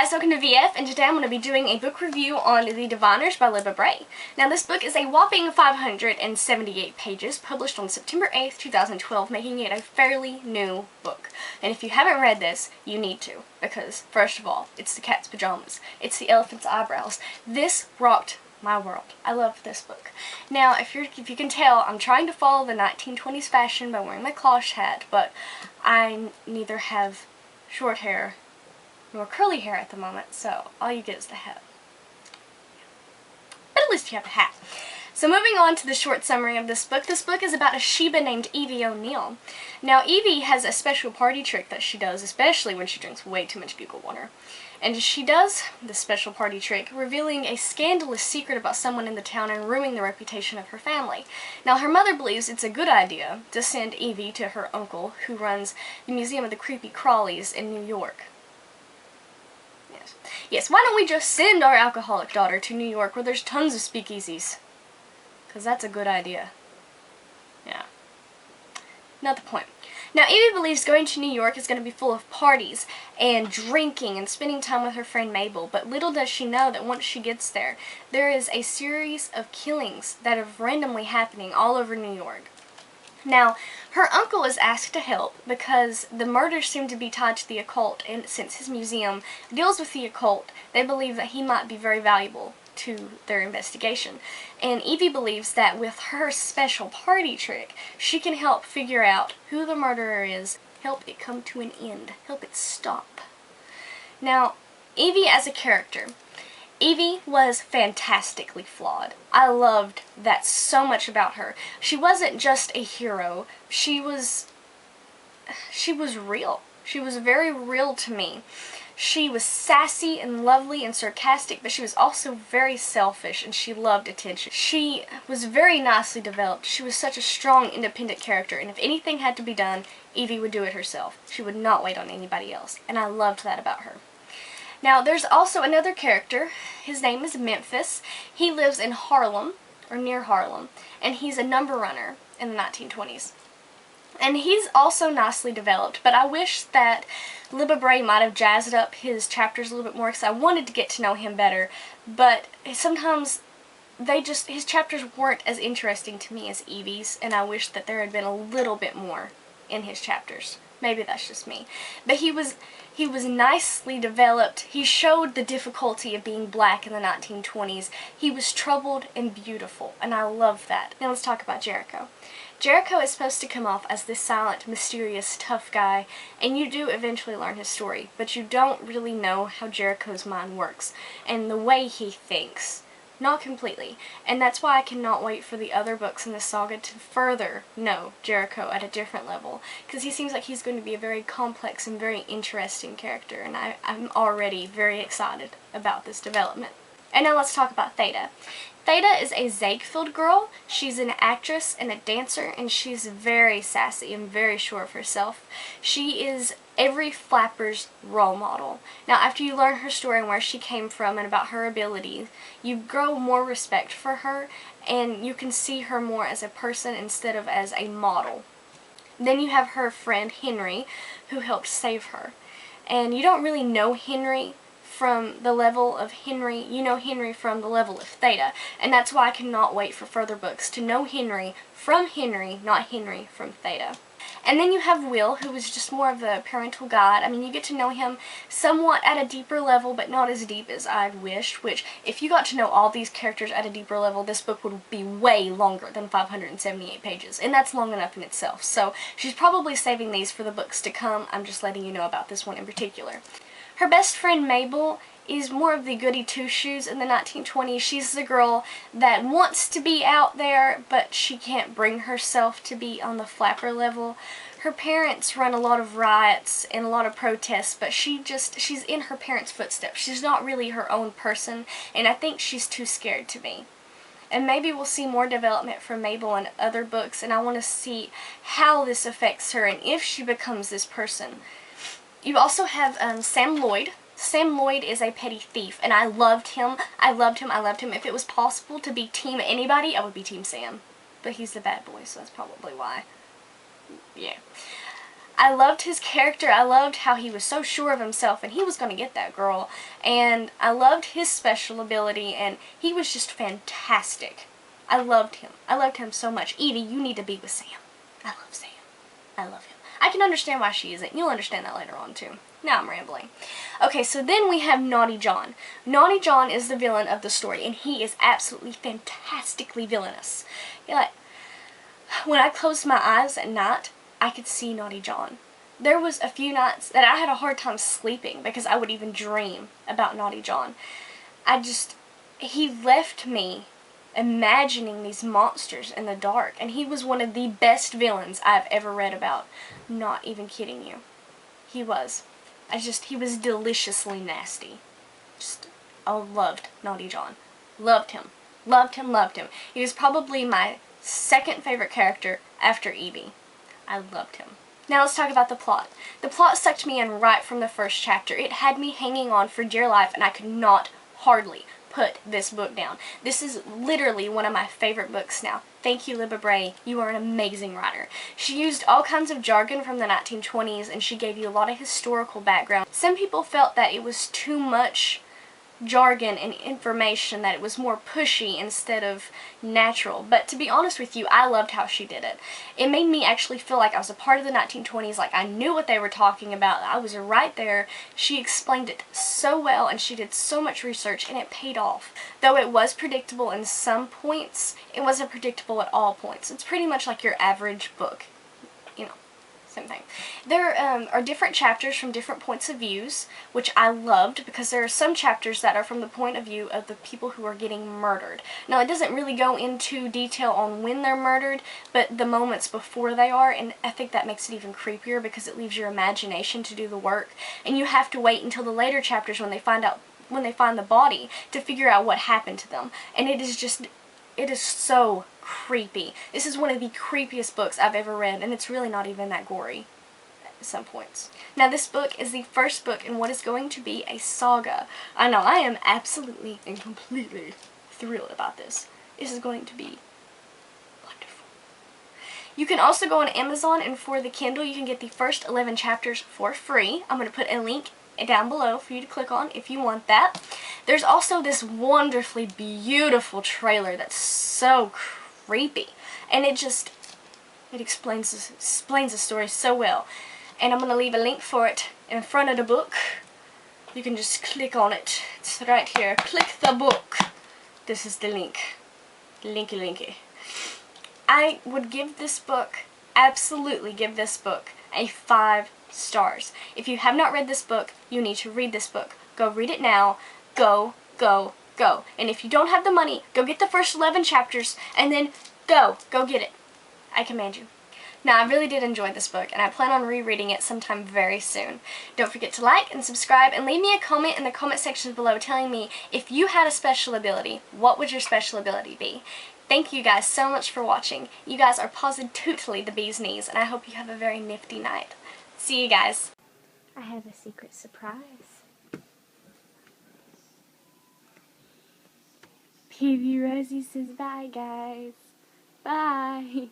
guys, welcome to VF, and today I'm going to be doing a book review on The Diviners by Libba Bray. Now this book is a whopping 578 pages, published on September 8th, 2012, making it a fairly new book. And if you haven't read this, you need to, because first of all, it's the cat's pajamas, it's the elephant's eyebrows. This rocked my world. I love this book. Now, if you can tell, I'm trying to follow the 1920s fashion by wearing my cloche hat, but I neither have short hair nor curly hair at the moment, so all you get is the hat. But at least you have the hat. So moving on to the short summary of this book is about a Sheba named Evie O'Neill. Now Evie has a special party trick that she does, especially when she drinks way too much Google water. And she does this special party trick, revealing a scandalous secret about someone in the town and ruining the reputation of her family. Now her mother believes it's a good idea to send Evie to her uncle, who runs the Museum of the Creepy Crawlies in New York. Yes, why don't we just send our alcoholic daughter to New York where there's tons of speakeasies? Because that's a good idea. Yeah. Not the point. Now, Evie believes going to New York is going to be full of parties and drinking and spending time with her friend Mabel, but little does she know that once she gets there, there is a series of killings that are randomly happening all over New York. Now, her uncle is asked to help because the murders seem to be tied to the occult, and since his museum deals with the occult, they believe that he might be very valuable to their investigation. And Evie believes that with her special party trick, she can help figure out who the murderer is, help it come to an end, help it stop. Now, Evie as a character. Evie was fantastically flawed. I loved that so much about her. She wasn't just a hero. She was real. She was very real to me. She was sassy and lovely and sarcastic, but she was also very selfish, and she loved attention. She was very nicely developed. She was such a strong, independent character, and if anything had to be done, Evie would do it herself. She would not wait on anybody else, and I loved that about her. Now, there's also another character. His name is Memphis. He lives in Harlem, or near Harlem, and he's a number runner in the 1920s. And he's also nicely developed, but I wish that Libba Bray might have jazzed up his chapters a little bit more, because I wanted to get to know him better, but sometimes his chapters weren't as interesting to me as Evie's, and I wish that there had been a little bit more in his chapters. Maybe that's just me. But he was nicely developed. He showed the difficulty of being black in the 1920s. He was troubled and beautiful, and I love that. Now let's talk about Jericho. Jericho is supposed to come off as this silent, mysterious, tough guy, and you do eventually learn his story, but you don't really know how Jericho's mind works and the way he thinks. Not completely, and that's why I cannot wait for the other books in this saga to further know Jericho at a different level, because he seems like he's going to be a very complex and very interesting character, and I'm already very excited about this development. And now let's talk about Theta. Theta is a Ziegfeld girl. She's an actress and a dancer, and she's very sassy and very sure of herself. She is every flapper's role model. Now, after you learn her story and where she came from and about her abilities, you grow more respect for her, and you can see her more as a person instead of as a model. Then you have her friend Henry, who helped save her. And you don't really know Henry from the level of Henry, you know Henry from the level of Theta, and that's why I cannot wait for further books to know Henry from Henry, not Henry from Theta. And then you have Will, who is just more of the parental guide. I mean, you get to know him somewhat at a deeper level, but not as deep as I'd wished, which, if you got to know all these characters at a deeper level, this book would be way longer than 578 pages, and that's long enough in itself. So she's probably saving these for the books to come. I'm just letting you know about this one in particular. Her best friend Mabel is more of the goody two-shoes in the 1920s. She's the girl that wants to be out there, but she can't bring herself to be on the flapper level. Her parents run a lot of riots and a lot of protests, but she's in her parents' footsteps. She's not really her own person, and I think she's too scared to be. And maybe we'll see more development from Mabel in other books, and I want to see how this affects her and if she becomes this person. You also have Sam Lloyd. Sam Lloyd is a petty thief, and I loved him. I loved him. I loved him. If it was possible to be team anybody, I would be team Sam. But he's the bad boy, so that's probably why. Yeah. I loved his character. I loved how he was so sure of himself and he was going to get that girl. And I loved his special ability and he was just fantastic. I loved him. I loved him so much. Evie, you need to be with Sam. I love Sam. I love him. I can understand why she isn't. You'll understand that later on too. Now I'm rambling. Okay, so then we have Naughty John. Naughty John is the villain of the story and he is absolutely fantastically villainous. Like, when I closed my eyes at night, I could see Naughty John. There was a few nights that I had a hard time sleeping because I would even dream about Naughty John. He left me imagining these monsters in the dark, and he was one of the best villains I've ever read about. Not even kidding you. He was. He was deliciously nasty. I loved Naughty John. Loved him. Loved him, loved him. He was probably my second favorite character after Evie. I loved him. Now let's talk about the plot. The plot sucked me in right from the first chapter. It had me hanging on for dear life and I could not hardly put this book down. This is literally one of my favorite books now. Thank you, Libba Bray. You are an amazing writer. She used all kinds of jargon from the 1920s and she gave you a lot of historical background. Some people felt that it was too much jargon and information, that it was more pushy instead of natural, but to be honest with you, I loved how she did it. It made me actually feel like I was a part of the 1920s, like I knew what they were talking about. I was right there. She explained it so well and she did so much research and it paid off. Though it was predictable in some points, it wasn't predictable at all points. It's pretty much like your average book, you know. Same thing. There are different chapters from different points of views, which I loved because there are some chapters that are from the point of view of the people who are getting murdered. Now, it doesn't really go into detail on when they're murdered, but the moments before they are, and I think that makes it even creepier because it leaves your imagination to do the work, and you have to wait until the later chapters when they find the body to figure out what happened to them. And it is so creepy. This is one of the creepiest books I've ever read, and it's really not even that gory at some points. Now, this book is the first book in what is going to be a saga. I know, I am absolutely and completely thrilled about this. This is going to be wonderful. You can also go on Amazon, and for the Kindle, you can get the first 11 chapters for free. I'm going to put a link down below for you to click on if you want that. There's also this wonderfully beautiful trailer that's so creepy, and it explains the story so well. And I'm going to leave a link for it in front of the book. You can just click on it. It's right here. Click the book. This is the link. Linky linky. I would give this book, absolutely give this book, a 5 stars. If you have not read this book, you need to read this book. Go read it now. Go, go, go. And if you don't have the money, go get the first 11 chapters and then go get it. I command you. Now, I really did enjoy this book, and I plan on rereading it sometime very soon. Don't forget to like and subscribe, and leave me a comment in the comment section below telling me if you had a special ability, what would your special ability be? Thank you guys so much for watching. You guys are positively the bee's knees, and I hope you have a very nifty night. See you guys. I have a secret surprise. PV Rosie says bye, guys. Bye.